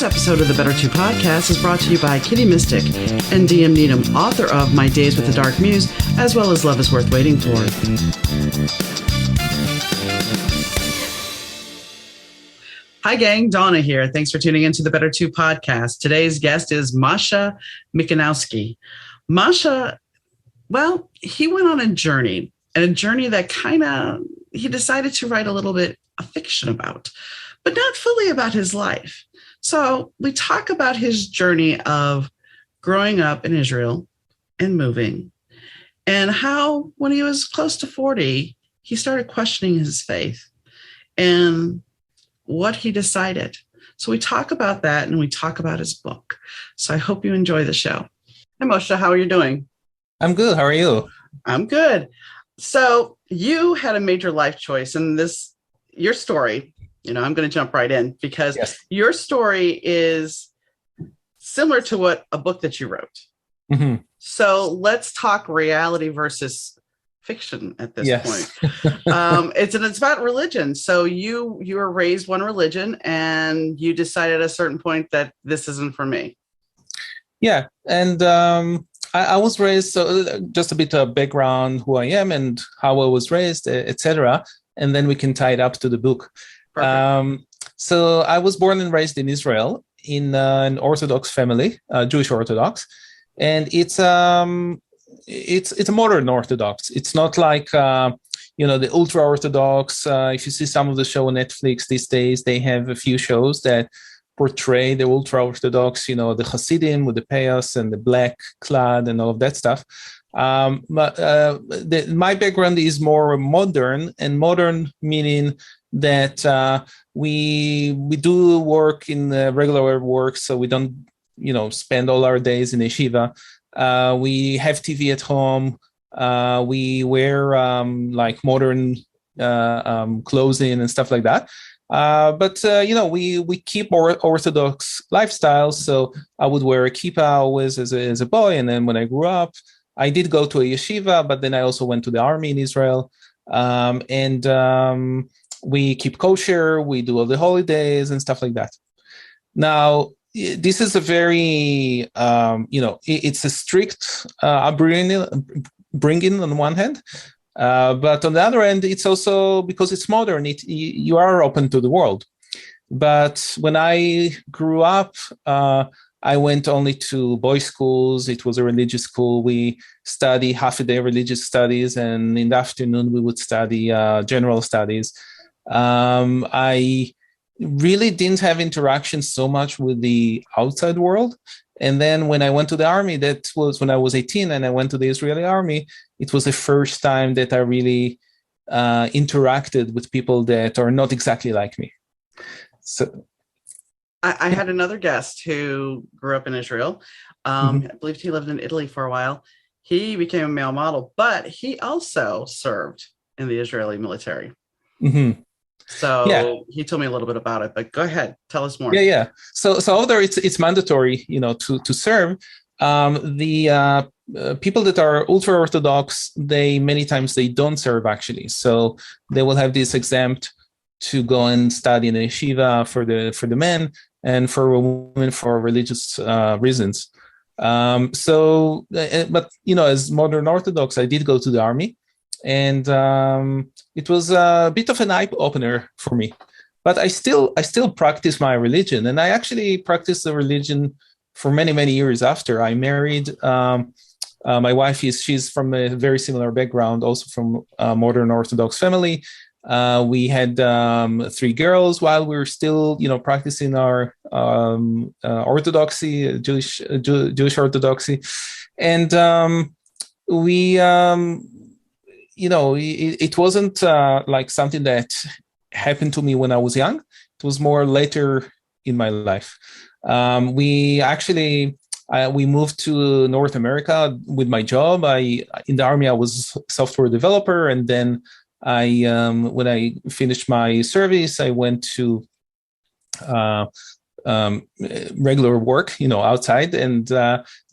This episode of the Better Two podcast is brought to you by Kitty Mystic and DM Needham, author of My Days with the Dark Muse, as well as Love is Worth Waiting For. Hi, gang. Donna here. Thanks for tuning into the Better Two podcast. Today's guest is Moshe Mikanovsky. Moshe, well, he went on a journey, and a journey that he decided to write a little bit of fiction about, but not fully about his life. So we talk about his journey of growing up in Israel and moving, and how when he was close to 40, he started questioning his faith and what he decided. So we talk about that, and we talk about his book. So I hope you enjoy the show. Hi, Moshe. How are you doing? I'm good. How are you? I'm good. So you had a major life choice, and your story, I'm going to jump right in because Your story is similar to what a book that you wrote. Mm-hmm. So let's talk reality versus fiction at this point. It's about religion. So you were raised one religion, and you decided at a certain point that this isn't for me. Yeah. And I was raised, so just a bit of background, who I am and how I was raised, etc. And then we can tie it up to the book. So I was born and raised in Israel in an Orthodox family, Jewish Orthodox. And it's a modern Orthodox. It's not like, the ultra Orthodox. If you see some of the show on Netflix these days, they have a few shows that portray the ultra Orthodox, the Hasidim with the payas and the black clad and all of that stuff. But my background is more modern, and modern meaning that we do work in regular work, so we don't spend all our days in yeshiva. We have TV at home. We wear like modern clothing and stuff like that. But we keep our Orthodox lifestyle. So I would wear a kippah always as a boy, and then when I grew up, I did go to a yeshiva, but then I also went to the army in Israel. We keep kosher. We do all the holidays and stuff like that. Now, this is a very, it's a strict upbringing on one hand. But on the other end, it's also because it's modern, you are open to the world. But when I grew up, I went only to boys' schools. It was a religious school. We study half a day religious studies, and in the afternoon we would study general studies. I really didn't have interaction so much with the outside world. And then when I went to the army, that was when I was 18 and I went to the Israeli army, it was the first time that I really interacted with people that are not exactly like me. So I had another guest who grew up in Israel. I believe he lived in Italy for a while. He became a male model, but he also served in the Israeli military. Mm-hmm. So he told me a little bit about it, but go ahead, tell us more. Yeah. So although it's mandatory, to serve, the people that are ultra Orthodox, many times they don't serve actually. So they will have this exempt to go and study in a yeshiva for the men, and for women for religious reasons. But as modern Orthodox, I did go to the army. And it was a bit of an eye opener for me, but I still practice my religion, and I actually practiced the religion for many, many years after I married. My wife she's from a very similar background, also from a modern Orthodox family. We had 3 girls while we were still, practicing our orthodoxy, Jewish orthodoxy, and it wasn't like something that happened to me when I was young. It was more later in my life. We moved to North America with my job. In the army, I was a software developer, and then when I finished my service, I went to regular work, outside, and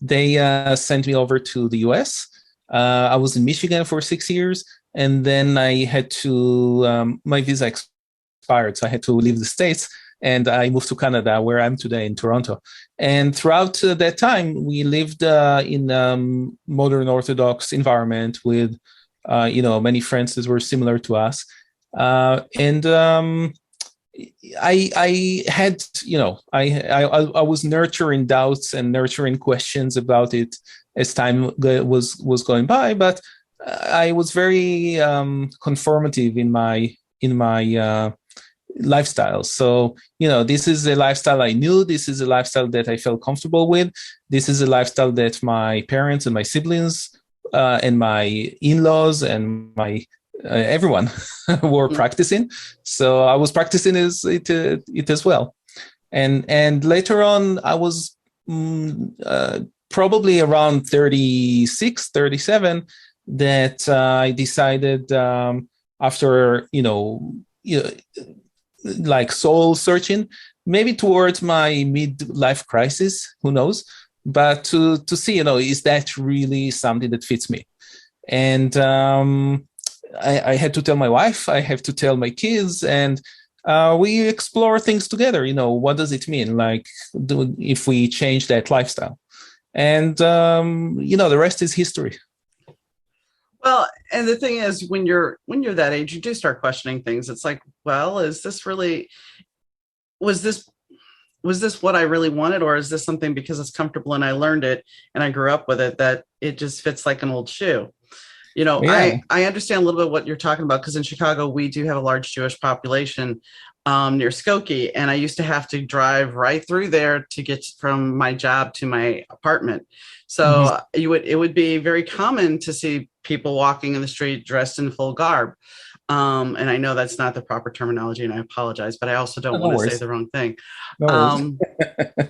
they sent me over to the US. I was in Michigan for 6 years, and then I had to, my visa expired, so I had to leave the States. and I moved to Canada, where I'm today in Toronto. And throughout that time, we lived in modern Orthodox environment with, many friends that were similar to us. And I had, I was nurturing doubts and nurturing questions about it as time was going by, but I was very conformative in my lifestyle. So, this is a lifestyle I knew. This is a lifestyle that I felt comfortable with. This is a lifestyle that my parents and my siblings and my in-laws and my everyone were practicing. So I was practicing it as well. And later on, I was probably around 36, 37, that I decided after, like soul searching, maybe towards my midlife crisis, who knows, but to see, is that really something that fits me? And I had to tell my wife, I have to tell my kids, and we explore things together. What does it mean? Like, if we change that lifestyle? And, the rest is history. Well, and the thing is, when you're that age, you do start questioning things. It's like, well, is this really, was this what I really wanted? Or is this something because it's comfortable and I learned it and I grew up with it, that it just fits like an old shoe? Yeah. I understand a little bit what you're talking about, because in Chicago, we do have a large Jewish population near Skokie. And I used to have to drive right through there to get from my job to my apartment. So it would be very common to see people walking in the street dressed in full garb. And I know that's not the proper terminology, and I apologize, but I also don't want to say the wrong thing.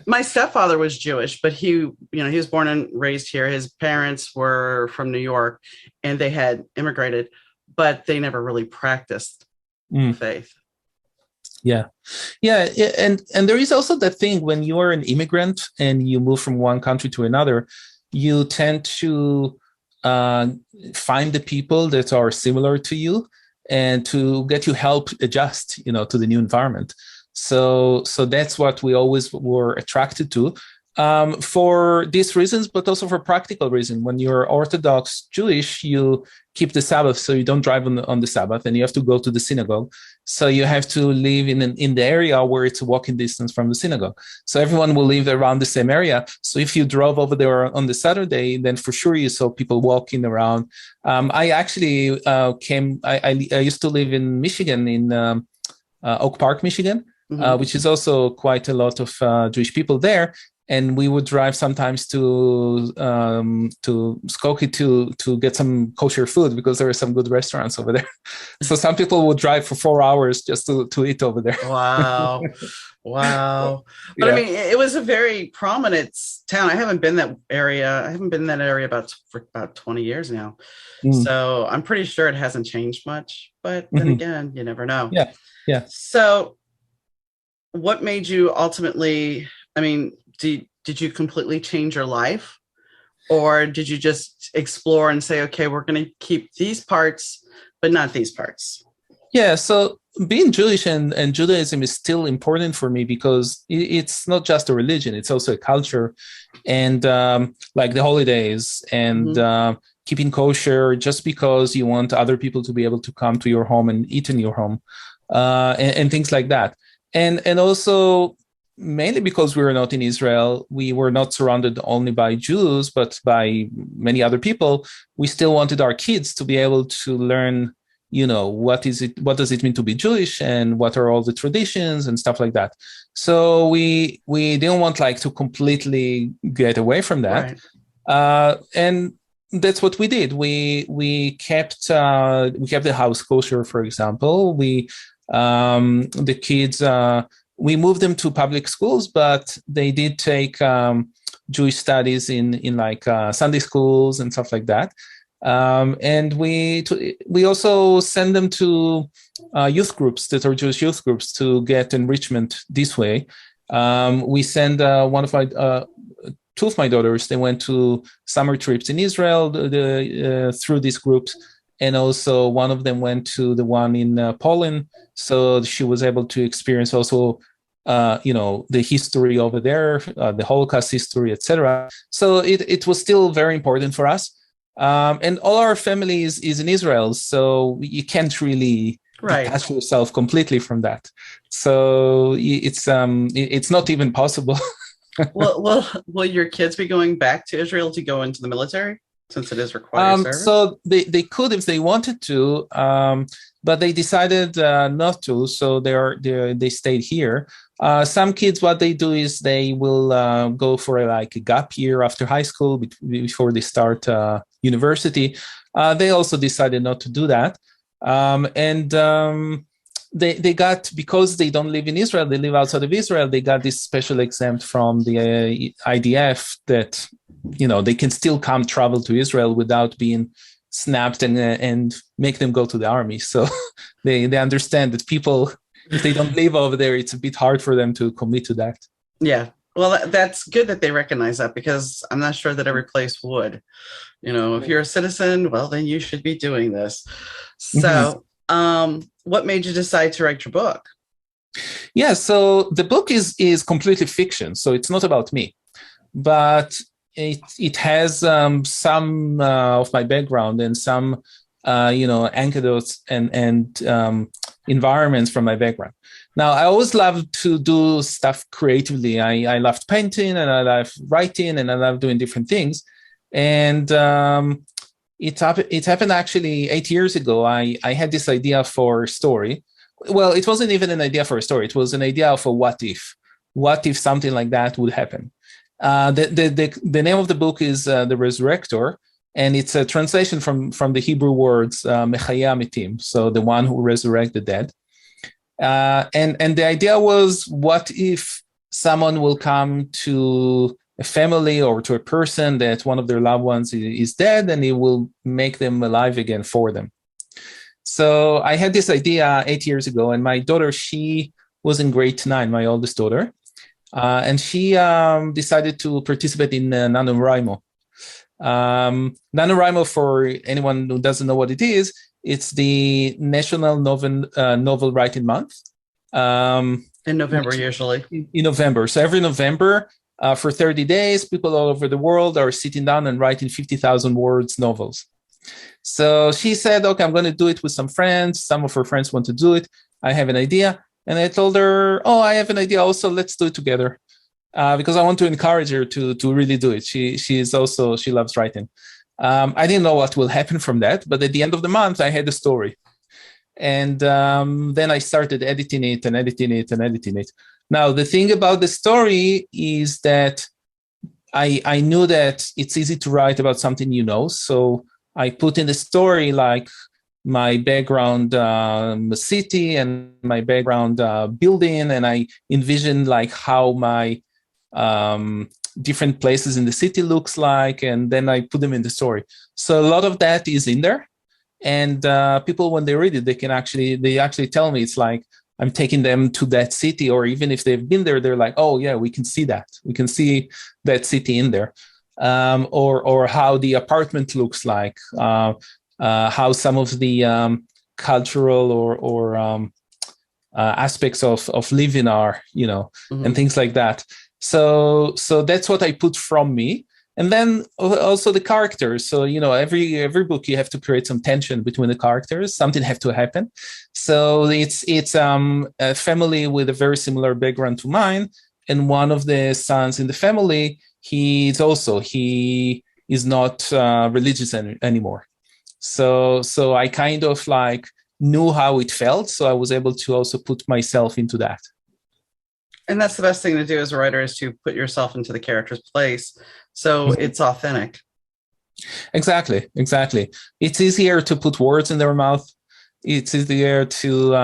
My stepfather was Jewish, but he was born and raised here. His parents were from New York, and they had immigrated, but they never really practiced faith. Yeah. And there is also that thing, when you are an immigrant and you move from one country to another, you tend to find the people that are similar to you and to get you help adjust, to the new environment. So that's what we always were attracted to, for these reasons, but also for practical reason. When you're Orthodox Jewish, you keep the Sabbath, so you don't drive on the Sabbath, and you have to go to the synagogue. So you have to live in the area where it's a walking distance from the synagogue. So everyone will live around the same area. So if you drove over there on the Saturday, then for sure you saw people walking around. I actually I used to live in Michigan, in Oak Park, Michigan, which is also quite a lot of Jewish people there. And we would drive sometimes to Skokie to get some kosher food, because there are some good restaurants over there. So some people would drive for 4 hours just to eat over there. Wow. But yeah. I mean, it was a very prominent town. I haven't been in that area for about 20 years now. So I'm pretty sure it hasn't changed much, but then again, you never know. Yeah. So what made you ultimately, did you completely change your life, or did you just explore and say, okay, we're going to keep these parts, but not these parts? Yeah. So being Jewish and Judaism is still important for me, because it's not just a religion, it's also a culture, and like the holidays and keeping kosher, just because you want other people to be able to come to your home and eat in your home, and things like that. And also, mainly because we were not in Israel, we were not surrounded only by Jews, but by many other people. We still wanted our kids to be able to learn, what does it mean to be Jewish, and what are all the traditions and stuff like that. So we didn't want to completely get away from that. Right. And that's what we did. We kept the house kosher, for example. The kids, we moved them to public schools, but they did take Jewish studies in Sunday schools and stuff like that. And we also send them to youth groups that are Jewish youth groups to get enrichment this way. We send two of my daughters. They went to summer trips in Israel through these groups. And also one of them went to the one in Poland. So she was able to experience also the history over there, the Holocaust history, etc. So it was still very important for us. And all our family is in Israel, so you can't really detach yourself completely from that. So it's not even possible. Will your kids be going back to Israel to go into the military, since it is required service? So they could if they wanted to, but they decided not to. So they stayed here. Some kids, what they do is they will go for like a gap year after high school before they start university. They also decided not to do that. They got, because they don't live in Israel, they live outside of Israel, they got this special exempt from the IDF that, they can still come travel to Israel without being snapped and make them go to the army. So they understand that people, if they don't live over there, it's a bit hard for them to commit to that. Yeah. Well, that's good that they recognize that, because I'm not sure that every place would. If you're a citizen, well, then you should be doing this. So, what made you decide to write your book? Yeah, so the book is completely fiction, so it's not about me, but it has some of my background and some anecdotes and environments from my background. Now, I always loved to do stuff creatively. I loved painting, and I loved writing, and I loved doing different things. And it happened actually 8 years ago. I had this idea for a story. Well, it wasn't even an idea for a story. It was an idea of a what if. What if something like that would happen? The name of the book is The Resurrector, and it's a translation from the Hebrew words Mechaya Mitim, so the one who resurrects the dead. And the idea was, what if someone will come to a family or to a person that one of their loved ones is dead, and he will make them alive again for them. So I had this idea 8 years ago, and my daughter, she was in grade 9, my oldest daughter, and she decided to participate in NaNoWriMo. NaNoWriMo, for anyone who doesn't know what it is, it's the National Novel Writing Month. In November, usually. In November. So every November, for 30 days, people all over the world are sitting down and writing 50,000 words novels. So she said, okay, I'm going to do it with some friends. Some of her friends want to do it. I have an idea. And I told her, oh, I have an idea also. Let's do it together. Because I want to encourage her to really do it. She loves writing. I didn't know what will happen from that. But at the end of the month, I had a story. And then I started editing it. Now, the thing about the story is that I knew that it's easy to write about something so I put in the story like my background city and my background building, and I envisioned like how my different places in the city looks like, and then I put them in the story. So a lot of that is in there, and people, when they read it, they actually tell me it's like I'm taking them to that city, or even if they've been there, they're like, oh yeah, we can see that. We can see that city in there. Or how the apartment looks like, how some of the cultural or aspects of living are, and things like that. So that's what I put from me. And then also the characters. So, every book you have to create some tension between the characters. Something have to happen. So it's a family with a very similar background to mine. And one of the sons in the family, he is not religious anymore. So I kind of like knew how it felt. So I was able to also put myself into that. And that's the best thing to do as a writer, is to put yourself into the character's place. So it's authentic. Exactly. It's easier to put words in their mouth. It's easier to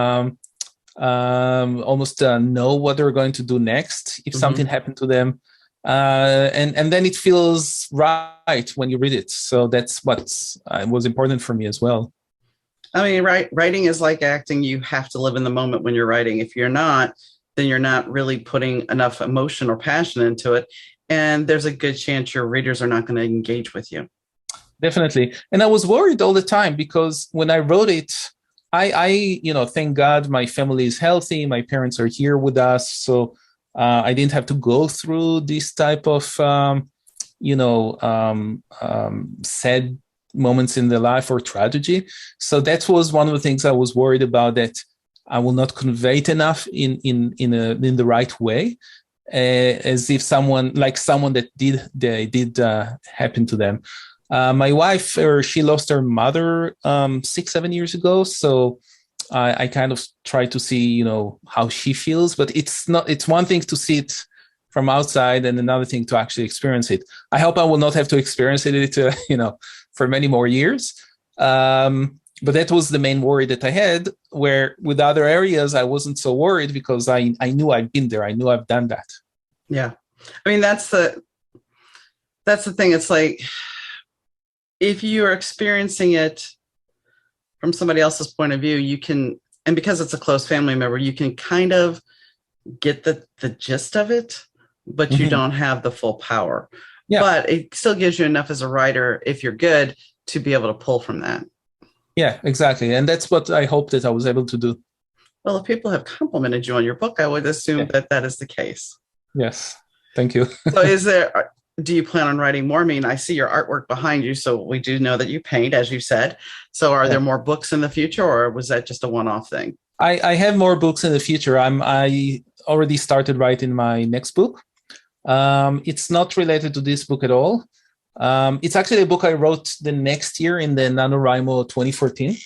almost know what they're going to do next if something happened to them. And then it feels right when you read it. So that's what was important for me as well. I mean, writing is like acting. You have to live in the moment when you're writing. If you're not, then you're not really putting enough emotion or passion into it. And there's a good chance your readers are not going to engage with you. Definitely. And I was worried all the time, because when I wrote it, thank God my family is healthy. My parents are here with us. So I didn't have to go through this type of, sad moments in the life or tragedy. So that was one of the things I was worried about, that I will not convey it enough in the right way, as if someone that did happen to them. My wife, she lost her mother 6-7 years ago, so I kind of try to see how she feels, but it's one thing to see it from outside and another thing to actually experience it. I hope I will not have to experience it for many more years. But that was the main worry that I had, where with other areas, I wasn't so worried because I knew I'd been there. I knew I've done that. Yeah. I mean, that's the thing. It's like, if you're experiencing it from somebody else's point of view, you can, and because it's a close family member, you can kind of get the gist of it, but you don't have the full power. Yeah. But it still gives you enough as a writer, if you're good, to be able to pull from that. Yeah, exactly. And that's what I hope that I was able to do. Well, if people have complimented you on your book, I would assume that is the case. Yes. Thank you. So do you plan on writing more? I mean, I see your artwork behind you, so we do know that you paint, as you said. So are there more books in the future, or was that just a one-off thing? I have more books in the future. I already started writing my next book. It's not related to this book at all. It's actually a book I wrote the next year in the NaNoWriMo 2014,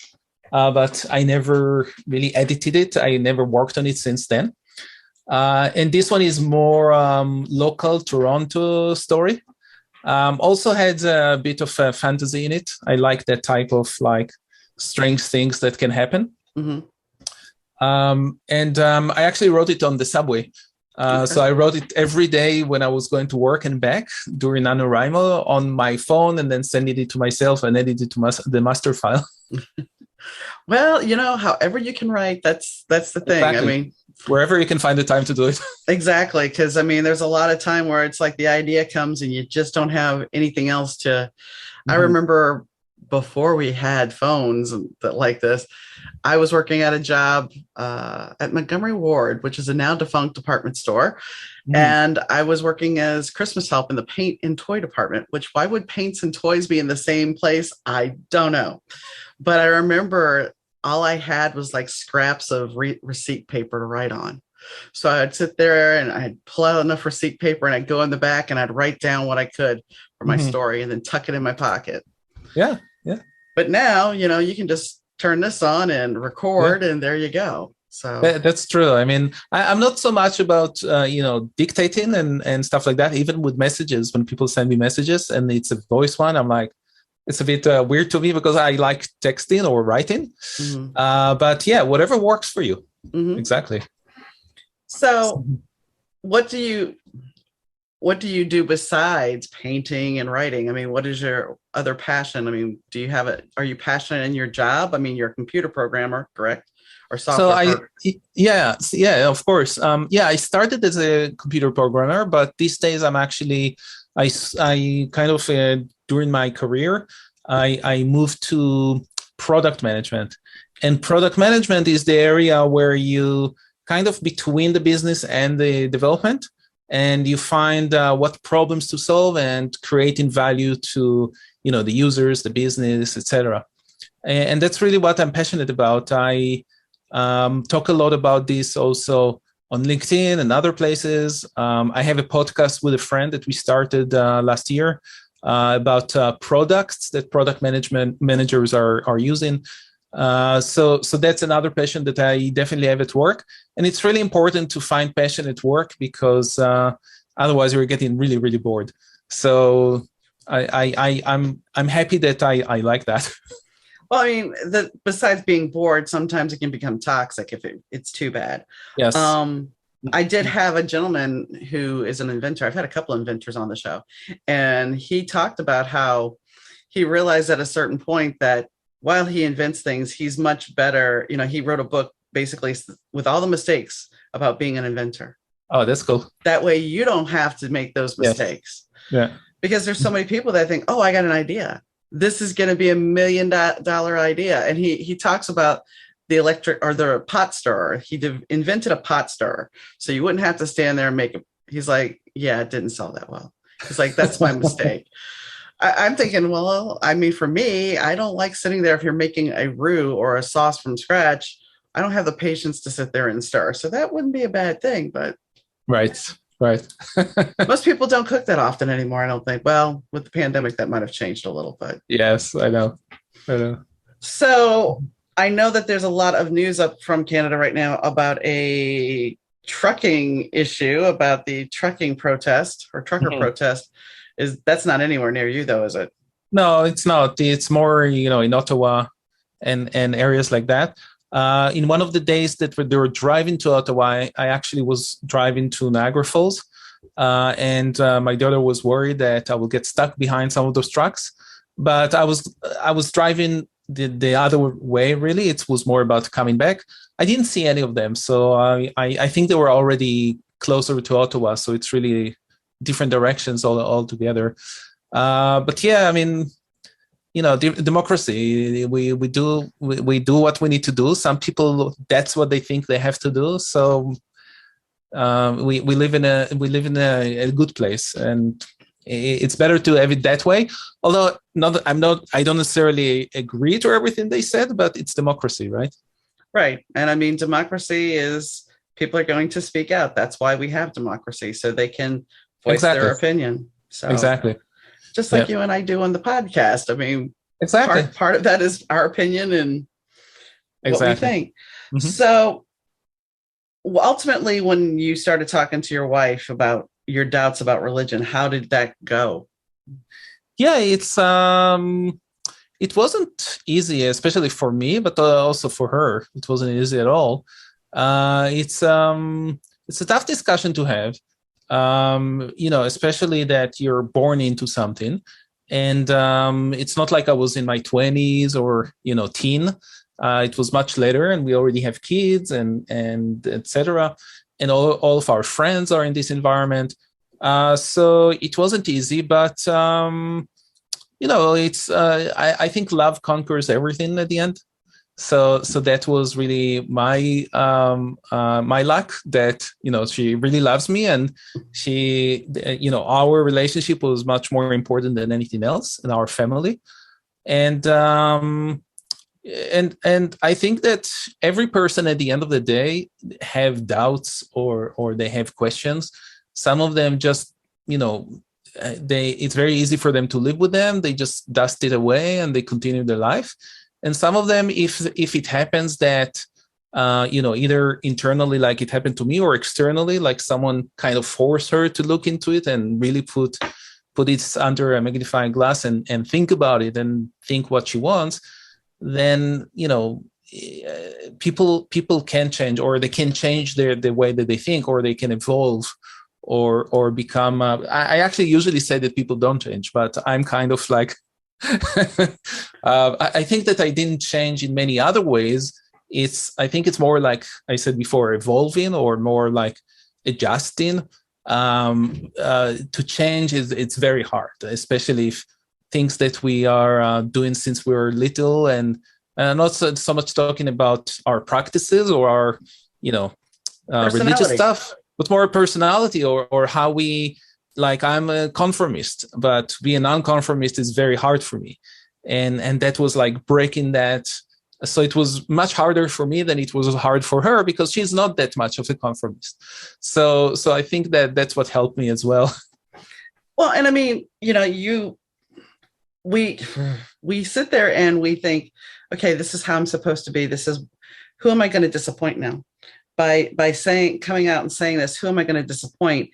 but I never really edited it. I never worked on it since then. And this one is more local Toronto story. Also had a bit of fantasy in it. I like that type of strange things that can happen. Mm-hmm. I actually wrote it on the subway. So I wrote it every day when I was going to work and back during NaNoWriMo on my phone, and then sending it to myself and edit it to the master file. Well, however you can write, that's the thing. Exactly. I mean, wherever you can find the time to do it. Exactly. Because there's a lot of time where it's like the idea comes and you just don't have anything else to. Mm-hmm. I remember before we had phones like this, I was working at a job at Montgomery Ward, which is a now defunct department store. Mm. And I was working as Christmas help in the paint and toy department, which why would paints and toys be in the same place? I don't know. But I remember all I had was scraps of receipt paper to write on. So I'd sit there and I'd pull out enough receipt paper and I'd go in the back and I'd write down what I could for my story and then tuck it in my pocket. Yeah. Yeah. But now, you can just turn this on and record and there you go. So that's true. I mean, I'm not so much about, dictating and stuff like that. Even with messages, when people send me messages and it's a voice one, I'm like, it's a bit weird to me because I like texting or writing. Mm-hmm. But yeah, whatever works for you. Mm-hmm. Exactly. So what do you do besides painting and writing? I mean, what is your other passion? I mean, are you passionate in your job? I mean, you're a computer programmer, correct? Or software? So of course. I started as a computer programmer, but these days I'm actually, I kind of, during my career, I moved to product management. And product management is the area where you kind of between the business and the development, and you find what problems to solve and creating value to the users, the business, etc. And that's really what I'm passionate about. I talk a lot about this also on LinkedIn and other places. I have a podcast with a friend that we started last year about products that product managers are using. So that's another passion that I definitely have at work. And it's really important to find passion at work because otherwise you're getting really, really bored. So I'm happy that I like that. Well, I mean, besides being bored, sometimes it can become toxic if it's too bad. Yes. I did have a gentleman who is an inventor. I've had a couple of inventors on the show, and he talked about how he realized at a certain point that while he invents things, he's much better. He wrote a book basically with all the mistakes about being an inventor. Oh, that's cool. That way you don't have to make those mistakes. Yeah. Because there's so many people that think, oh, I got an idea. This is going to be $1 million idea. And he talks about the electric or the pot stirrer. He invented a pot stirrer, so you wouldn't have to stand there and make it. He's like, yeah, it didn't sell that well. He's like, that's my mistake. I'm thinking, well, I mean, for me, I don't like sitting there if you're making a roux or a sauce from scratch. I don't have the patience to sit there and stir. So that wouldn't be a bad thing. But right. most people don't cook that often anymore, I don't think. Well, with the pandemic, that might have changed a little bit. Yes, I know. So I know that there's a lot of news up from Canada right now about a trucking issue, about the trucking protest or trucker protest. That's not anywhere near you, though, is it? No, it's not. It's more, in Ottawa and areas like that. In one of the days that they were driving to Ottawa, I actually was driving to Niagara Falls, and my daughter was worried that I will get stuck behind some of those trucks. But I was driving the other way. Really, it was more about coming back. I didn't see any of them, so I think they were already closer to Ottawa. So it's really different directions all together. But yeah, I mean, democracy. We do what we need to do. Some people, that's what they think they have to do. So we live in a good place, and it's better to have it that way. Although I don't necessarily agree to everything they said, but it's democracy, right? Right. And I mean, democracy is people are going to speak out. That's why we have democracy, so they can voice their opinion. So exactly. Just like you and I do on the podcast. I mean, exactly. Part of that is our opinion and what we think. Mm-hmm. So ultimately, when you started talking to your wife about your doubts about religion, how did that go? Yeah, it wasn't easy, especially for me, but also for her. It wasn't easy at all. It's a tough discussion to have. Especially that you're born into something, and it's not like I was in my 20s or teen. It was much later, and we already have kids and etc. And all of our friends are in this environment, so it wasn't easy. But it's I think love conquers everything at the end. So that was really my luck that she really loves me, and she our relationship was much more important than anything else in our family, and I think that every person at the end of the day have doubts or they have questions. Some of them just it's very easy for them to live with them. They just dust it away and they continue their life. And some of them, if it happens that, either internally, like it happened to me, or externally, like someone kind of forced her to look into it and really put it under a magnifying glass and think about it and think what she wants, then, people can change, or they can change the way that they think, or they can evolve or become, I actually usually say that people don't change, but I'm kind of like, I think that I didn't change in many other ways. I think it's more like I said before, evolving, or more like adjusting. To change it's very hard, especially if things that we are doing since we were little, and not so much talking about our practices or our religious stuff, but more personality or how we. Like, I'm a conformist, but being a non-conformist is very hard for me. And that was like breaking that. So it was much harder for me than it was hard for her, because she's not that much of a conformist. So I think that that's what helped me as well. Well, and I mean, we sit there and we think, okay, this is how I'm supposed to be. This is, who am I going to disappoint now? By coming out and saying this, who am I going to disappoint?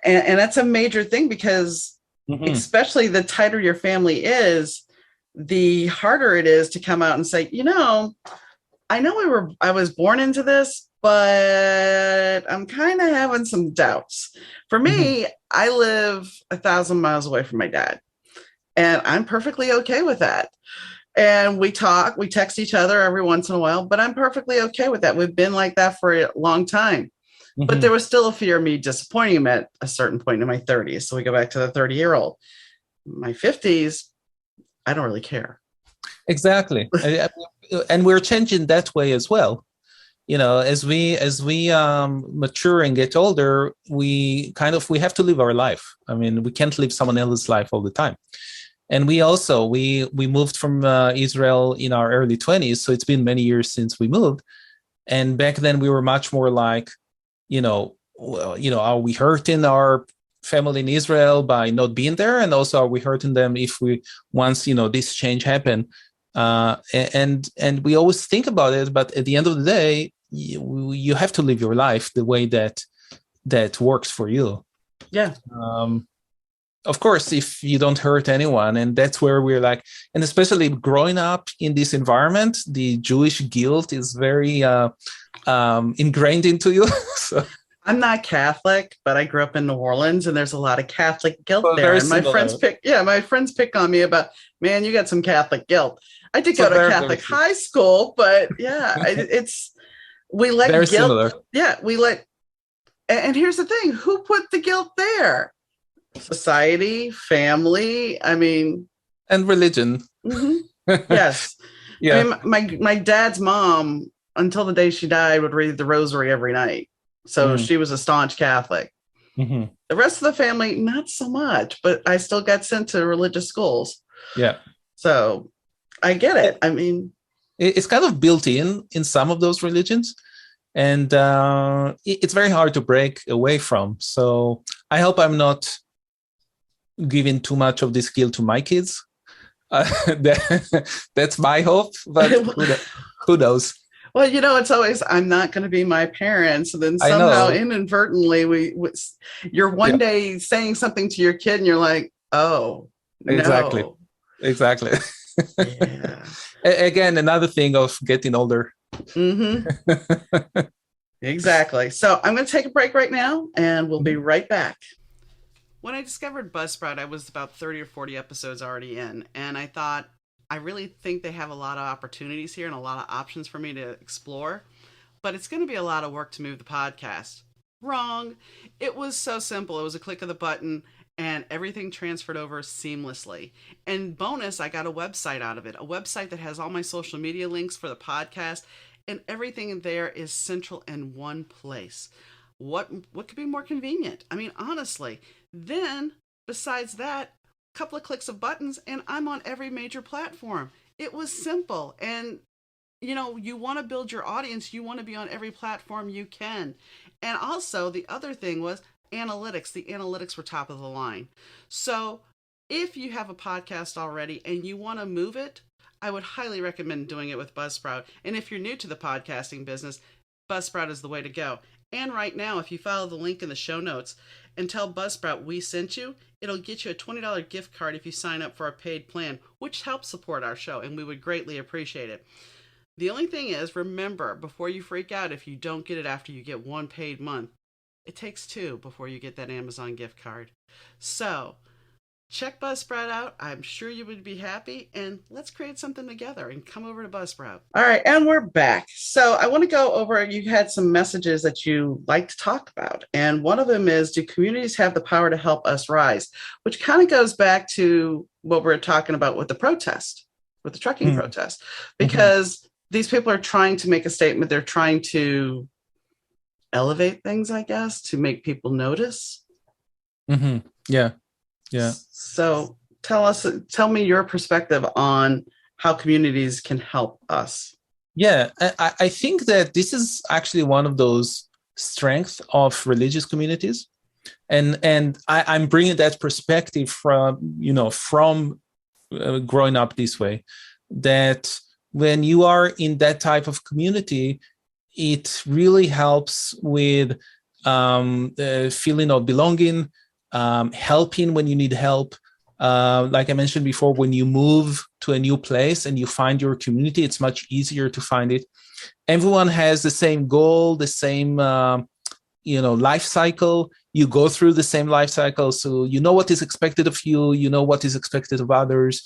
And that's a major thing, because especially the tighter your family is, the harder it is to come out and say, I know I was born into this, but I'm kind of having some doubts. For me, I live 1,000 miles away from my dad, and I'm perfectly okay with that. And we text each other every once in a while, but I'm perfectly okay with that. We've been like that for a long time. But there was still a fear of me disappointing him at a certain point in my 30s. So we go back to the 30-year-old. My 50s, I don't really care. Exactly. and we're changing that way as well. As we mature and get older, we have to live our life. I mean, we can't live someone else's life all the time. And we also we moved from Israel in our early 20s, so it's been many years since we moved. And back then we were much more like, are we hurting our family in Israel by not being there, and also are we hurting them if we once this change happened? And we always think about it, but at the end of the day, you have to live your life the way that works for you. Yeah. Of course, if you don't hurt anyone, and that's where we're like, and especially growing up in this environment, the Jewish guilt is very ingrained into you. So. I'm not Catholic, but I grew up in New Orleans, and there's a lot of Catholic guilt there. And my friends pick on me about, man, you got some Catholic guilt. I did go to Catholic high school, but yeah, we let guilt. Similar. Yeah, we let. And here's the thing: who put the guilt there? Society, family. I mean, and religion. Mm-hmm. Yes. Yeah. I mean, my dad's mom, until the day she died, would read the rosary every night. So she was a staunch Catholic. Mm-hmm. The rest of the family, not so much, but I still got sent to religious schools. Yeah. So I get it. I mean, it's kind of built in some of those religions, and it's very hard to break away from. So I hope I'm not giving too much of this guilt to my kids. That's my hope, but who knows? Well, it's always, I'm not going to be my parents. And then somehow inadvertently, you're one day saying something to your kid and you're like, oh, exactly. No. Exactly. Yeah. Again, another thing of getting older. Mm-hmm. Exactly. So I'm going to take a break right now, and we'll be right back. When I discovered Buzzsprout, I was about 30 or 40 episodes already in, and I thought, I really think they have a lot of opportunities here and a lot of options for me to explore, but it's going to be a lot of work to move the podcast. Wrong. It was so simple. It was a click of the button and everything transferred over seamlessly. And bonus, I got a website out of it, a website that has all my social media links for the podcast, and everything in there is central in one place. What could be more convenient? I mean, honestly. Then, besides that, couple of clicks of buttons and I'm on every major platform. It was simple. And you want to build your audience, you want to be on every platform you can. And also the other thing was analytics. The analytics were top of the line. So if you have a podcast already and you want to move it, I would highly recommend doing it with Buzzsprout. And if you're new to the podcasting business, Buzzsprout is the way to go. And right now, if you follow the link in the show notes and tell Buzzsprout we sent you, it'll get you a $20 gift card if you sign up for a paid plan, which helps support our show, and we would greatly appreciate it. The only thing is, remember, before you freak out if you don't get it after you get one paid month, it takes 2 before you get that Amazon gift card. So, check Buzzsprout out. I'm sure you would be happy, and let's create something together and come over to Buzzsprout. All right, and we're back. So I want to go over, you had some messages that you like to talk about, and one of them is, do communities have the power to help us rise? Which kind of goes back to what we're talking about with the protest, with the trucking protest, because these people are trying to make a statement. They're trying to elevate things, I guess, to make people notice. Mm-hmm. Yeah. Yeah. So tell me your perspective on how communities can help us. Yeah, I think that this is actually one of those strengths of religious communities. And I'm bringing that perspective from growing up this way, that when you are in that type of community, it really helps with the feeling of belonging, helping when you need help. Like I mentioned before, when you move to a new place and you find your community, it's much easier to find it. Everyone has the same goal, the same life cycle. You go through the same life cycle, so you know what is expected of you. You know what is expected of others.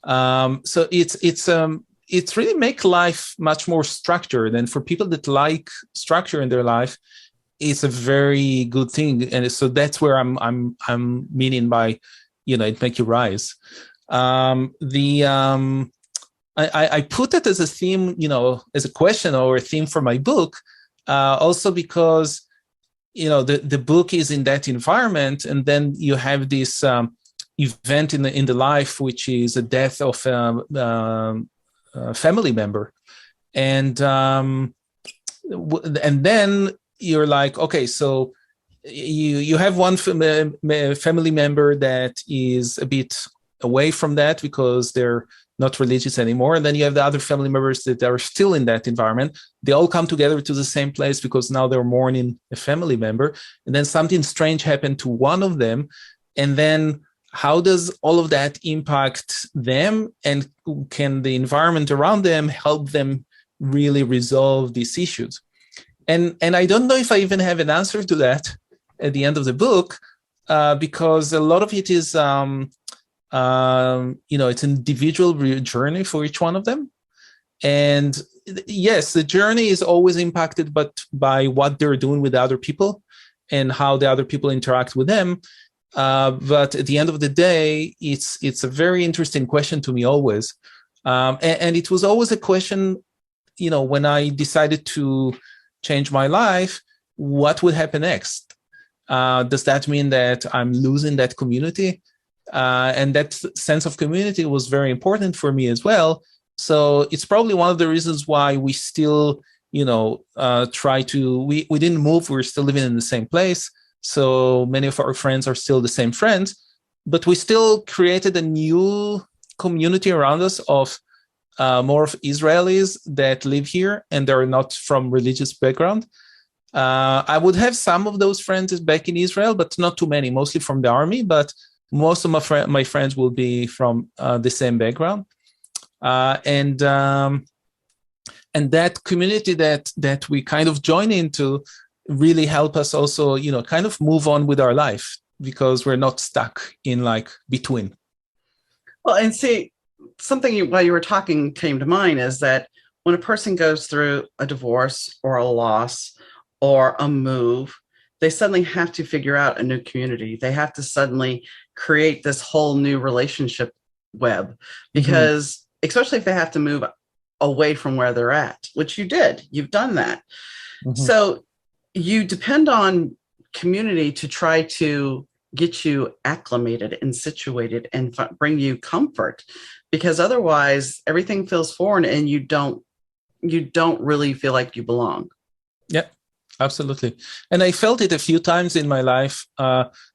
So it's really make life much more structured. And for people that like structure in their life, it's a very good thing. And so that's where I'm meaning by, it make you rise. I put it as a theme, as a question or a theme for my book, also because, the book is in that environment, and then you have this event in the life, which is a death of a family member, and then you're like, okay, so you have one family member that is a bit away from that because they're not religious anymore, and then you have the other family members that are still in that environment. They all come together to the same place because now they're mourning a family member, and then something strange happened to one of them, and then how does all of that impact them, and can the environment around them help them really resolve these issues? And I don't know if I even have an answer to that at the end of the book, because a lot of it is it's an individual journey for each one of them. And yes, the journey is always impacted by what they're doing with other people and how the other people interact with them. But at the end of the day, it's a very interesting question to me always. And it was always a question, when I decided to change my life, what would happen next? Does that mean that I'm losing that community? And that sense of community was very important for me as well. So it's probably one of the reasons why we still, we didn't move. We're still living in the same place. So many of our friends are still the same friends, but we still created a new community around us of more of Israelis that live here and they're not from religious background. I would have some of those friends back in Israel, but not too many, mostly from the army. But most of my friends will be from the same background. And that community that we kind of join into really help us also, kind of move on with our life, because we're not stuck in between. Well, and see, something while you were talking came to mind is that when a person goes through a divorce or a loss or a move, they suddenly have to figure out a new community. They have to suddenly create this whole new relationship web, because especially if they have to move away from where they're at, which you did, you've done that. So you depend on community to try to get you acclimated and situated and bring you comfort, because otherwise everything feels foreign and you don't really feel like you belong. Yeah, absolutely. And I felt it a few times in my life,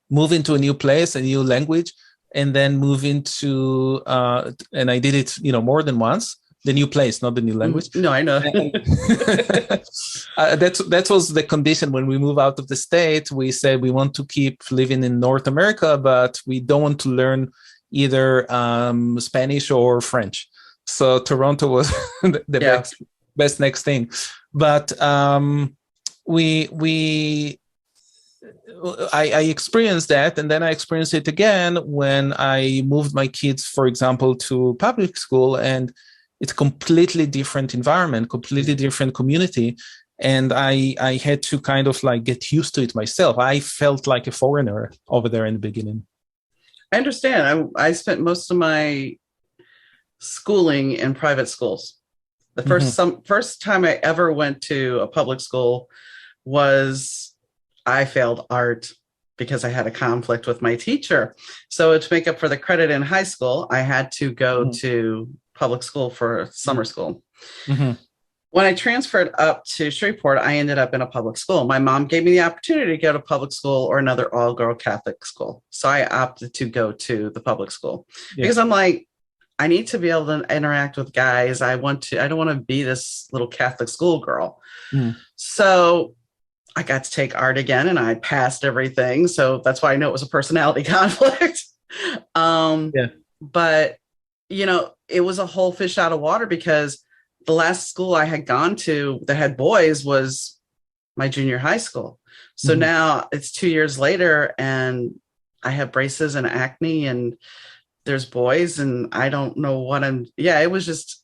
moving to a new place, a new language, and then moving to, and I did it, more than once, the new place, not the new language. No, I know. That was the condition when we move out of the state. We said we want to keep living in North America, but we don't want to learn either Spanish or French. So Toronto was the best next thing. But I experienced that, and then I experienced it again when I moved my kids, for example, to public school, and it's a completely different environment, completely different community. And I had to kind of get used to it myself. I felt like a foreigner over there in the beginning. I understand. I spent most of my schooling in private schools. The first time I ever went to a public school was I failed art because I had a conflict with my teacher. So to make up for the credit in high school, I had to go to public school for summer school. When I transferred up to Shreveport, I ended up in a public school. My mom gave me the opportunity to go to public school or another all-girl Catholic school. So I opted to go to the public school because I'm like, I need to be able to interact with guys. I don't want to be this little Catholic school girl. So I got to take art again and I passed everything. So that's why I know it was a personality conflict. But it was a whole fish out of water, because the last school I had gone to that had boys was my junior high school. So now it's 2 years later and I have braces and acne and there's boys and I don't know what it was just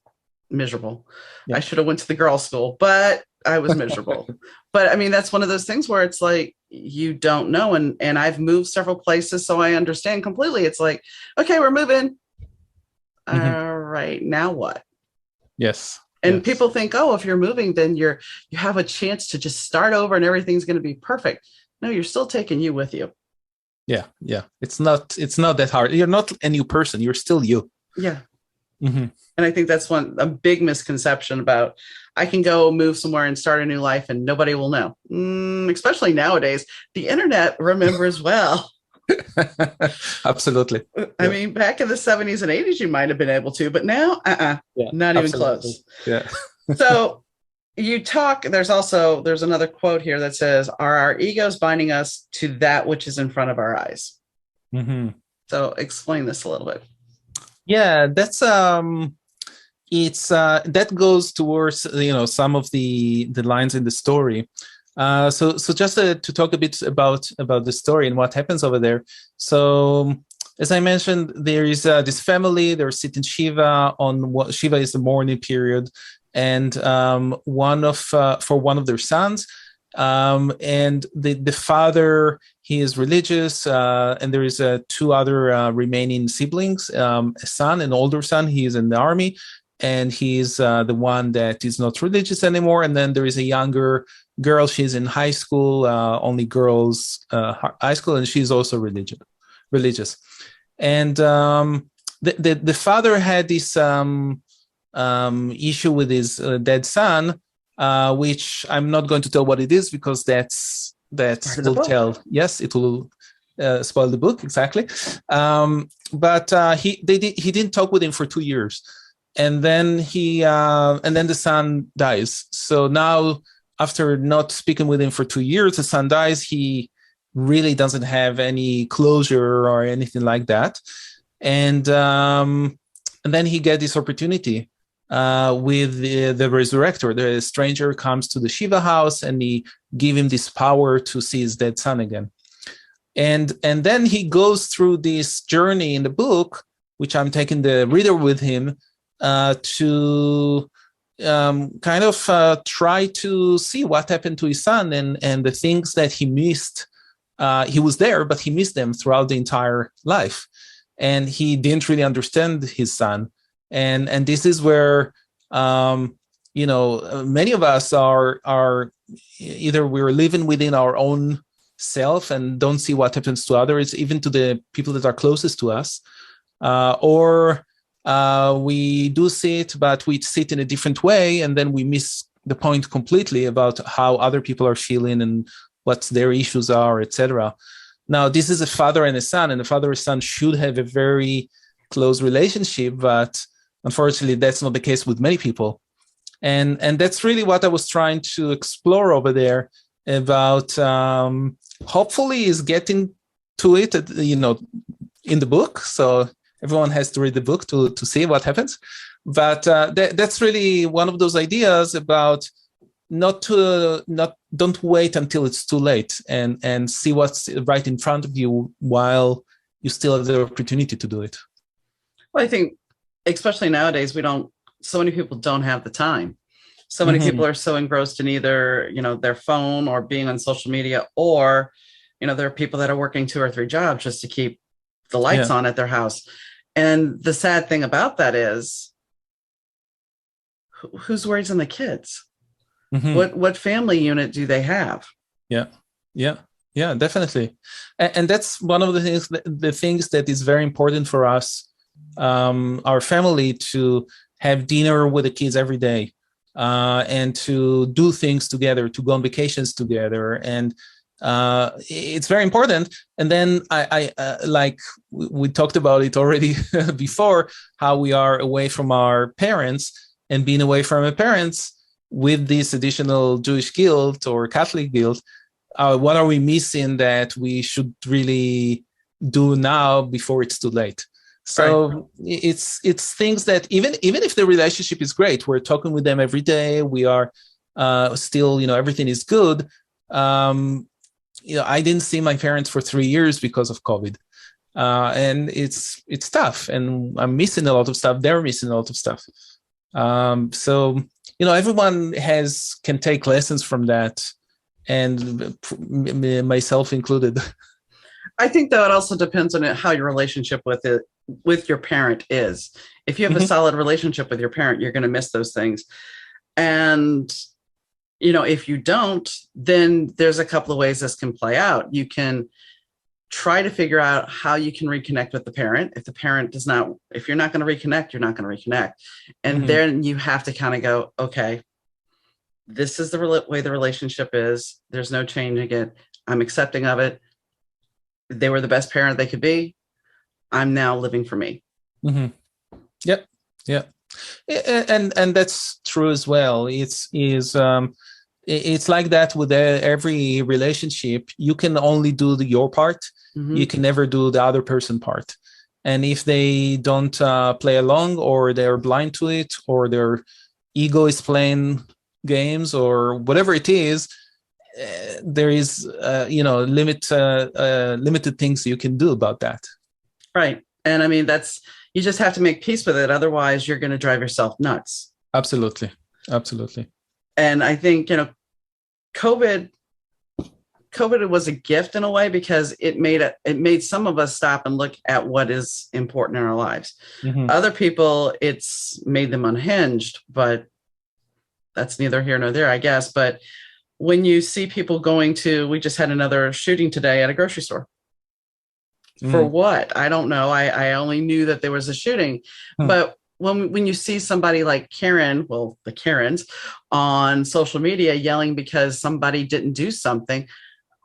miserable. I should have went to the girls' school, but I was miserable. But I mean, that's one of those things where it's like, you don't know. And I've moved several places, so I understand completely. It's like, okay, we're moving. All right, now what? Yes. And yes. people think, oh, if you're moving, then you have a chance to just start over and everything's going to be perfect. No, you're still taking you with you. Yeah. It's not that hard. You're not a new person. You're still you. Yeah. Mm-hmm. And I think that's a big misconception about I can go move somewhere and start a new life and nobody will know. Especially nowadays, the internet remembers well. Absolutely. I mean, back in the 70s and 80s, you might have been able to, but now, not even close. Yeah. So you talk, there's another quote here that says, are our egos binding us to that which is in front of our eyes? Mm-hmm. So explain this a little bit. Yeah, that's it's that goes towards some of the lines in the story. So just to talk a bit about the story and what happens over there. So as I mentioned, there is this family. They're sitting Shiva on what Shiva is the mourning period, and for one of their sons, and the father, he is religious, and there is two other remaining siblings, a son, an older son. He is in the army, and he's the one that is not religious anymore. And then there is a younger girl. She's in high school, only girls high school, and she's also religious. And the father had this issue with his dead son, which I'm not going to tell what it is, because that's will tell. Yes, it will spoil the book, exactly. But he didn't talk with him for 2 years, and then the son dies. So now, after not speaking with him for 2 years, the son dies. He really doesn't have any closure or anything like that, and then he get this opportunity with the Resurrector. The stranger comes to the Shiva house, and he give him this power to see his dead son again. And then he goes through this journey in the book, which I'm taking the reader with him to kind of try to see what happened to his son and the things that he missed. He was there, but he missed them throughout the entire life, and he didn't really understand his son. And this is where many of us are either we're living within our own self and don't see what happens to others, even to the people that are closest to us, or we do see it, but we see it in a different way, and then we miss the point completely about how other people are feeling and what their issues are, etc. Now, this is a father and a son, and the father and son should have a very close relationship, but unfortunately, that's not the case with many people. And that's really what I was trying to explore over there about, hopefully is getting to it, in the book. So everyone has to read the book to see what happens. But that's really one of those ideas about don't wait until it's too late, and see what's right in front of you while you still have the opportunity to do it. Well, I think, especially nowadays, so many people don't have the time. So many people are so engrossed in either, their phone or being on social media, or, there are people that are working 2 or 3 jobs just to keep the lights on at their house. And the sad thing about that is, who's raising the kids? What family unit do they have? Yeah, definitely. And that's one of the things that is very important for us, our family, to have dinner with the kids every day, and to do things together, to go on vacations together. And it's very important. And then I like we talked about it already before, how we are away from our parents, and being away from our parents with this additional Jewish guilt or Catholic guilt. What are we missing that we should really do now before it's too late? So right. It's things that even if the relationship is great, we're talking with them every day, we are still, everything is good. I didn't see my parents for 3 years because of COVID, and it's tough, and I'm missing a lot of stuff. They're missing a lot of stuff. So everyone can take lessons from that, and myself included. I think, though, it also depends on how your relationship with your parent is. If you have a solid relationship with your parent, you're going to miss those things. And, if you don't, then there's a couple of ways this can play out. You can try to figure out how you can reconnect with the parent. If the parent does not, if you're not going to reconnect, you're not going to reconnect. And then you have to kind of go, okay, this is the way the relationship is. There's no changing it. I'm accepting of it. They were the best parent they could be. I'm now living for me. Yep. Yeah. And that's true as well. It's like that with every relationship. You can only do your part. You can never do the other person part. And if they don't play along, or they're blind to it, or their ego is playing games, or whatever it is, there is limited things you can do about that. Right. And I mean, you just have to make peace with it. Otherwise, you're going to drive yourself nuts. Absolutely. And I think, COVID was a gift in a way, because it made some of us stop and look at what is important in our lives. Other people, it's made them unhinged, but that's neither here nor there, I guess. But when you see people we just had another shooting today at a grocery store. For what? I don't know. I only knew that there was a shooting. But when you see somebody like the Karens on social media yelling because somebody didn't do something,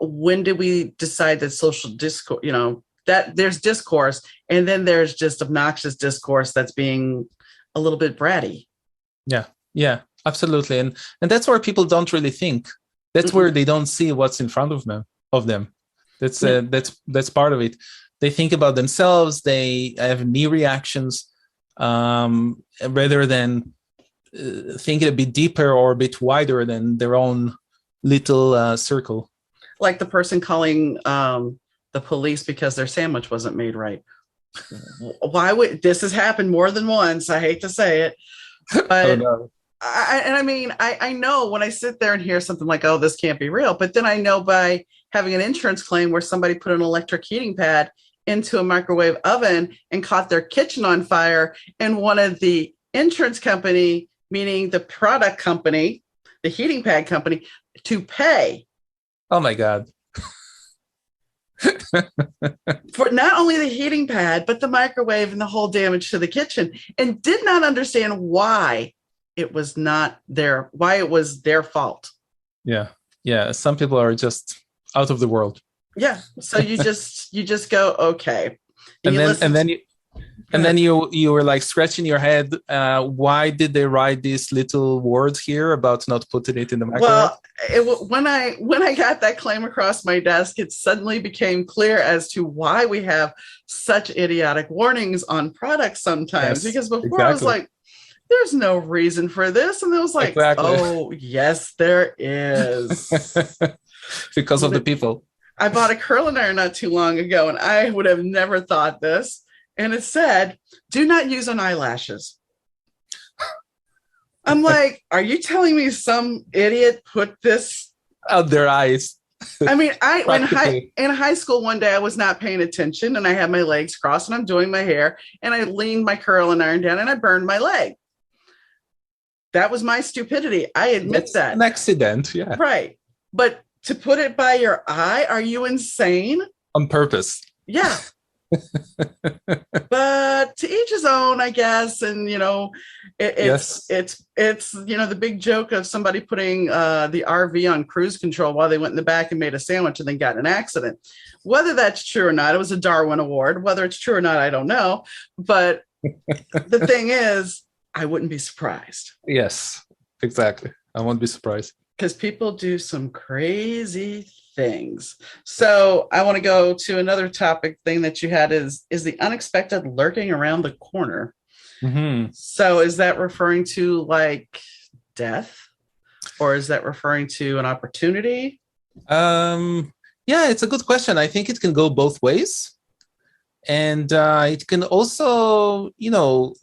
when did we decide that social discourse, that there's discourse, and then there's just obnoxious discourse that's being a little bit bratty? Yeah, absolutely. And that's where people don't really think. That's where they don't see what's in front of them. That's part of it. They think about themselves. They have knee reactions, rather than thinking a bit deeper or a bit wider than their own little circle. Like the person calling the police because their sandwich wasn't made right. Why would this has happened more than once? I hate to say it, but oh, no. I know when I sit there and hear something like, oh, this can't be real. But then I know by having an insurance claim where somebody put an electric heating pad into a microwave oven and caught their kitchen on fire, and wanted the insurance company, meaning the product company, the heating pad company, to pay. Oh my God. For not only the heating pad, but the microwave and the whole damage to the kitchen, and did not understand why it was their fault. Yeah. Some people are just out of the world. Yeah. So you just go, okay. And then you were like scratching your head. Why did they write these little words here about not putting it in the microwave? Well, when I got that claim across my desk, it suddenly became clear as to why we have such idiotic warnings on products sometimes. Yes, because before I was like, there's no reason for this. And it was like, oh, yes, there is. Because of the people. I bought a curling iron not too long ago, and I would have never thought this. And it said, do not use on eyelashes. I'm like, are you telling me some idiot put this out their eyes? I mean, in high school one day, I was not paying attention, and I had my legs crossed, and I'm doing my hair, and I leaned my curling iron down, and I burned my leg. That was my stupidity. I admit that. An accident, yeah. Right. But to put it by your eye, are you insane? On purpose. Yeah. But to each his own, I guess. And, it's the big joke of somebody putting the RV on cruise control while they went in the back and made a sandwich and then got in an accident. Whether that's true or not, it was a Darwin Award. Whether it's true or not, I don't know. But the thing is, I wouldn't be surprised. Yes, exactly. I won't be surprised. Because people do some crazy things. So I want to go to another topic thing that you had is the unexpected lurking around the corner. Mm-hmm. So is that referring to like death, or is that referring to an opportunity? Yeah, it's a good question. I think it can go both ways. And it can also,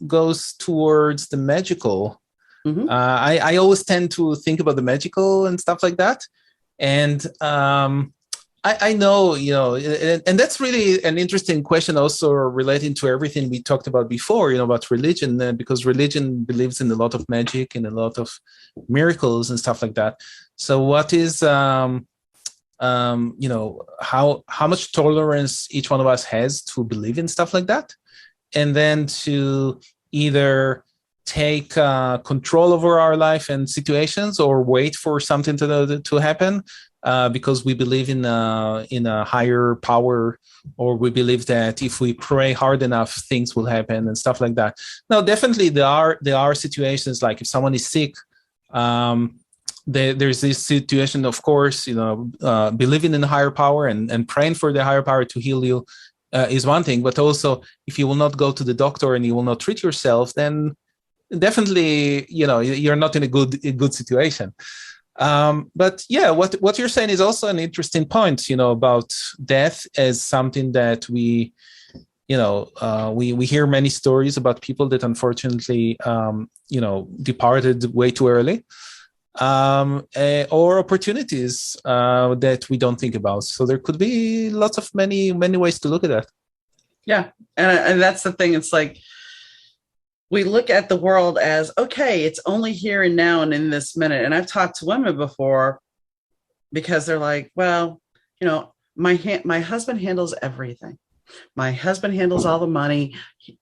goes towards the magical. Mm-hmm. I always tend to think about the magical and stuff like that. And I know, and that's really an interesting question, also relating to everything we talked about before, about religion, because religion believes in a lot of magic and a lot of miracles and stuff like that. So, what is, how much tolerance each one of us has to believe in stuff like that, and then to either take control over our life and situations, or wait for something to happen. Because we believe in a higher power, or we believe that if we pray hard enough, things will happen and stuff like that. Now, definitely there are situations like if someone is sick, there's this situation, of course, believing in a higher power and praying for the higher power to heal you is one thing. But also, if you will not go to the doctor and you will not treat yourself, then definitely, you're not in a good situation. But yeah, what you're saying is also an interesting point, about death as something that we hear many stories about people that unfortunately, departed way too early, or opportunities that we don't think about. So there could be lots of many ways to look at that. Yeah, and that's the thing. It's like, we look at the world as, okay, it's only here and now and in this minute. And I've talked to women before because they're like, well, my husband handles everything. My husband handles all the money.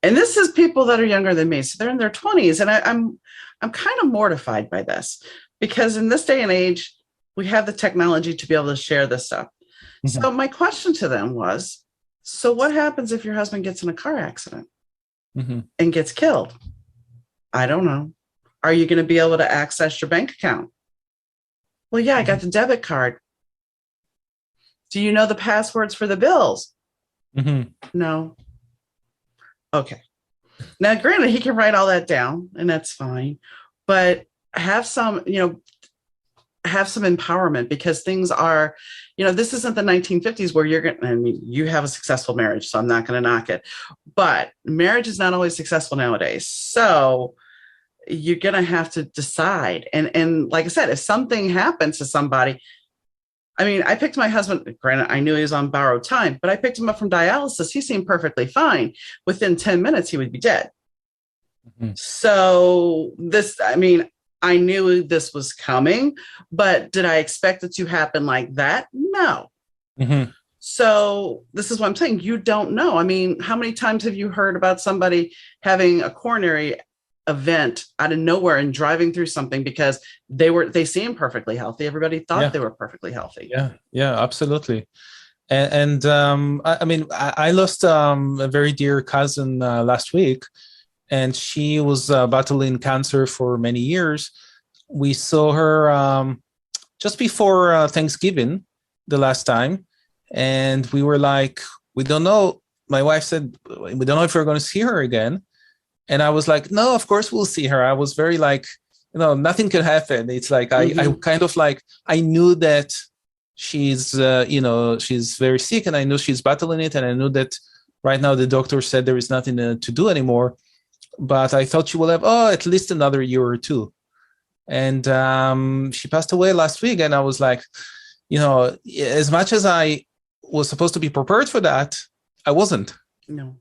And this is people that are younger than me. So they're in their 20s. And I'm kind of mortified by this, because in this day and age, we have the technology to be able to share this stuff. Mm-hmm. So my question to them was, so what happens if your husband gets in a car accident? Mm-hmm. And gets killed? I don't know. Are you going to be able to access your bank account? Well, yeah, I got the debit card. Do you know the passwords for the bills? Mm-hmm. No. Okay. Now, granted, he can write all that down, and that's fine. But have some empowerment, because things are, this isn't the 1950s where you have a successful marriage, so I'm not going to knock it. But marriage is not always successful nowadays. So you're going to have to decide. And like I said, if something happens to somebody, I picked my husband, granted, I knew he was on borrowed time, but I picked him up from dialysis. He seemed perfectly fine. Within 10 minutes, he would be dead. Mm-hmm. So I knew this was coming, but did I expect it to happen like that? No. Mm-hmm. So this is what I'm saying. You don't know. How many times have you heard about somebody having a coronary event out of nowhere and driving through something because they seemed perfectly healthy? Everybody thought they were perfectly healthy. Yeah, absolutely. And I lost a very dear cousin last week. And she was battling cancer for many years. We saw her just before Thanksgiving the last time. And we were like, we don't know. My wife said, we don't know if we're going to see her again. And I was like, no, of course we'll see her. I was very like, nothing can happen. It's like, mm-hmm. I kind of like, I knew that she's, she's very sick, and I knew she's battling it. And I knew that right now the doctor said there is nothing to do anymore. But I thought she will have, at least another year or two. And she passed away last week. And I was like, as much as I was supposed to be prepared for that, I wasn't. No.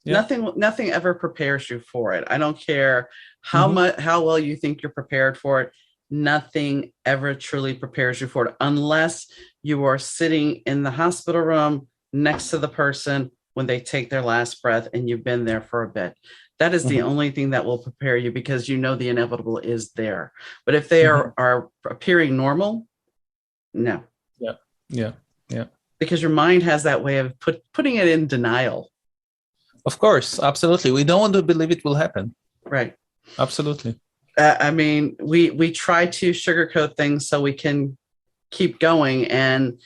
Yeah. Nothing ever prepares you for it. I don't care how much, how well you think you're prepared for it. Nothing ever truly prepares you for it, unless you are sitting in the hospital room next to the person when they take their last breath and you've been there for a bit. That is the only thing that will prepare you, because the inevitable is there. But if they are appearing normal, no. Yeah. Because your mind has that way of putting it in denial. Of course, absolutely. We don't want to believe it will happen. Right. Absolutely. We try to sugarcoat things so we can keep going, and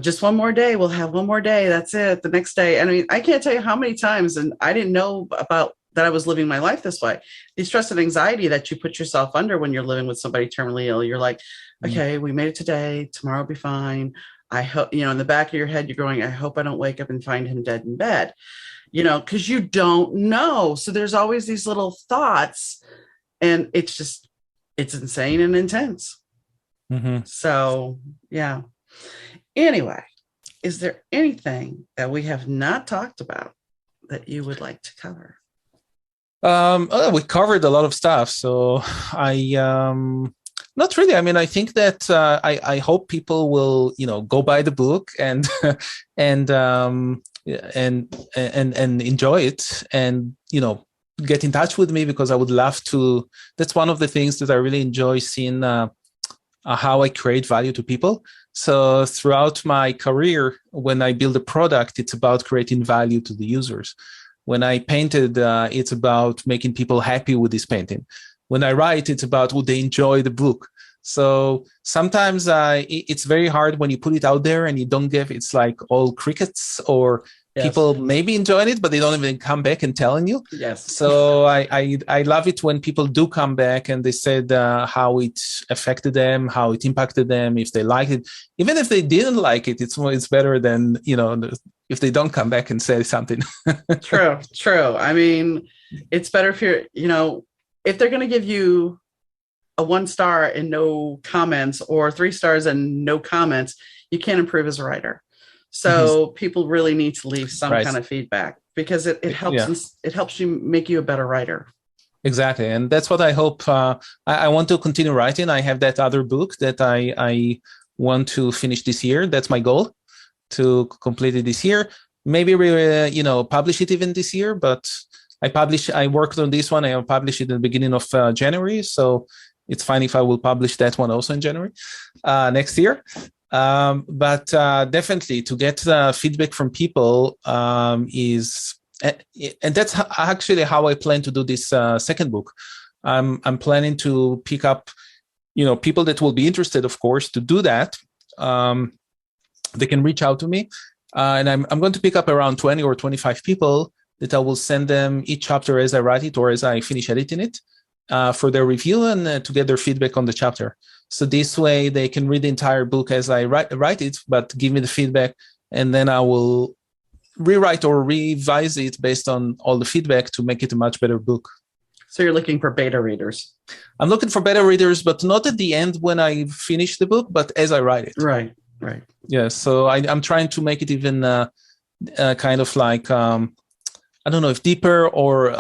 just one more day, we'll have one more day. That's it. The next day. I can't tell you how many times, and I didn't know about that I was living my life this way. The stress and anxiety that you put yourself under when you're living with somebody terminally ill. You're like, okay, we made it today. Tomorrow will be fine. I hope, in the back of your head, you're going, I hope I don't wake up and find him dead in bed, because you don't know. So there's always these little thoughts, and it's insane and intense. So, yeah. Anyway, is there anything that we have not talked about that you would like to cover? We covered a lot of stuff, so I not really. I mean, I think that I hope people will, go buy the book and and and enjoy it, and get in touch with me, because I would love to. That's one of the things that I really enjoy, seeing how I create value to people. So throughout my career, when I build a product, it's about creating value to the users. When I painted, it's about making people happy with this painting. When I write, it's about would they enjoy the book. So sometimes it's very hard when you put it out there and you don't give. It's like all crickets, or Yes. people maybe enjoying it, but they don't even come back and telling you. Yes. So I love it when people do come back and they said how it affected them, how it impacted them, if they liked it. Even if they didn't like it, it's better than, if they don't come back and say something. True. I mean, it's better if if they're going to give you a 1 star and no comments, or 3 stars and no comments, you can't improve as a writer. So people really need to leave some kind of feedback, because it helps. It helps you make you a better writer. Exactly. And that's what I hope. I want to continue writing. I have that other book that I want to finish this year. That's my goal, to complete it this year. Maybe we, publish it even this year, but I worked on this one. I will publish it at the beginning of January. So it's fine if I will publish that one also in January next year. But definitely to get feedback from people is, and that's actually how I plan to do this second book. I'm planning to pick up, people that will be interested, of course, to do that. They can reach out to me, and I'm going to pick up around 20 or 25 people that I will send them each chapter as I write it or as I finish editing it for their review, and to get their feedback on the chapter. So this way they can read the entire book as I write it, but give me the feedback, and then I will rewrite or revise it based on all the feedback to make it a much better book. So you're looking for beta readers? I'm looking for beta readers, but not at the end when I finish the book, but as I write it. Right. Yeah, so I'm trying to make it even kind of like, I don't know if deeper or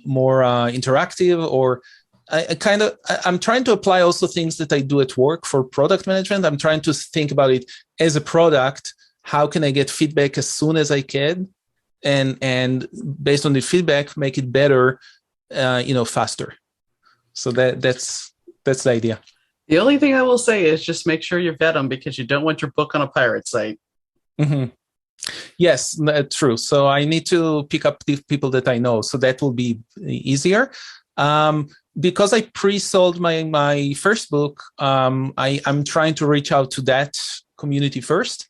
more interactive, or I'm trying to apply also things that I do at work for product management. I'm trying to think about it as a product. How can I get feedback as soon as I can, and based on the feedback, make it better, faster. So that's the idea. The only thing I will say is just make sure you vet them, because you don't want your book on a pirate site. Mm-hmm. Yes, true. So I need to pick up the people that I know. So that will be easier. Because I pre-sold my first book, I'm trying to reach out to that community first.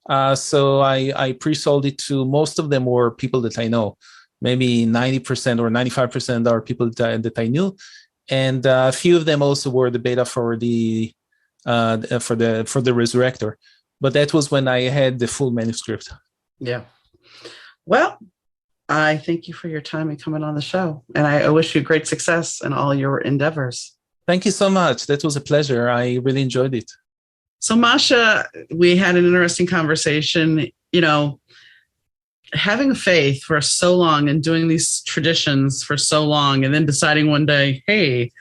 So I pre-sold it to, most of them were people that I know. Maybe 90% or 95% are people that I knew. And a few of them also were the beta for the Resurrector. But that was when I had the full manuscript. Yeah. Well, I thank you for your time and coming on the show. And I wish you great success in all your endeavors. Thank you so much. That was a pleasure. I really enjoyed it. So, Moshe, we had an interesting conversation. Having faith for so long and doing these traditions for so long, and then deciding one day, hey,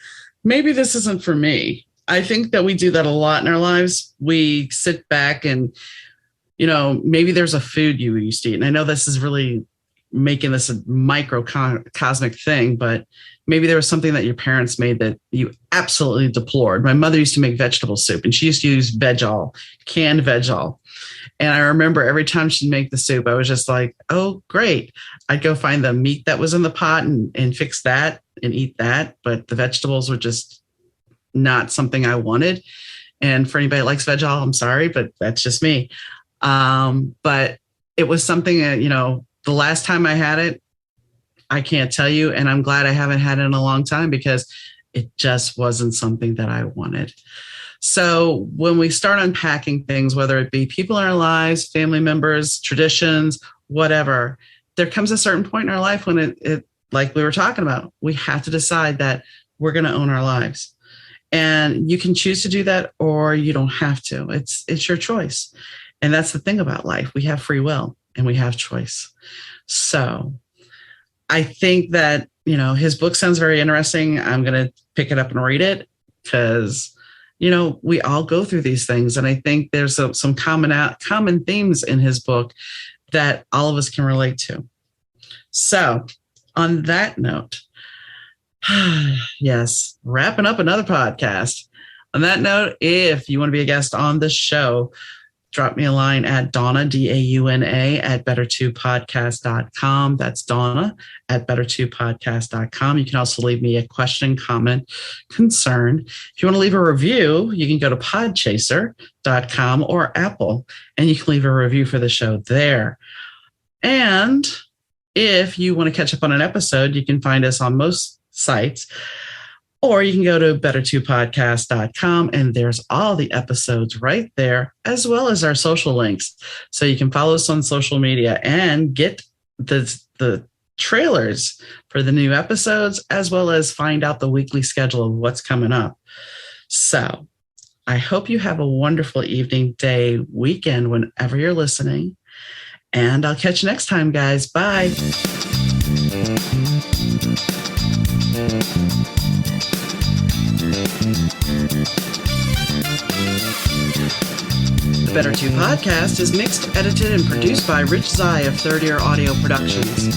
maybe this isn't for me. I think that we do that a lot in our lives. We sit back and, maybe there's a food you used to eat. And I know this is really making this a microcosmic thing, but maybe there was something that your parents made that you absolutely deplored. My mother used to make vegetable soup, and she used to use Veg-All, canned Veg-All. And I remember every time she'd make the soup, I was just like, oh, great. I'd go find the meat that was in the pot and fix that and eat that. But the vegetables were just not something I wanted. And for anybody that likes Veg-All, I'm sorry, but that's just me. But it was something that, the last time I had it, I can't tell you. And I'm glad I haven't had it in a long time, because it just wasn't something that I wanted. So when we start unpacking things, whether it be people in our lives, family members, traditions, whatever, there comes a certain point in our life when it like we were talking about, we have to decide that we're going to own our lives. And you can choose to do that, or you don't have to. It's your choice. And that's the thing about life. We have free will and we have choice. So I think that, his book sounds very interesting. I'm going to pick it up and read it because, we all go through these things. And I think there's some common themes in his book that all of us can relate to. So on that note, yes, wrapping up another podcast. On that note, if you want to be a guest on the show, drop me a line at Donna, DAUNA, at better2podcast.com. That's Donna at better2podcast.com. You can also leave me a question, comment, concern. If you want to leave a review, you can go to podchaser.com or Apple, and you can leave a review for the show there. And if you want to catch up on an episode, you can find us on most sites, or you can go to better2podcast.com, and there's all the episodes right there, as well as our social links. So you can follow us on social media and get the trailers for the new episodes, as well as find out the weekly schedule of what's coming up. So I hope you have a wonderful evening, day, weekend, whenever you're listening. And I'll catch you next time, guys. Bye. The Better 2 podcast is mixed, edited, and produced by Rich Zai of Third Ear Audio Productions.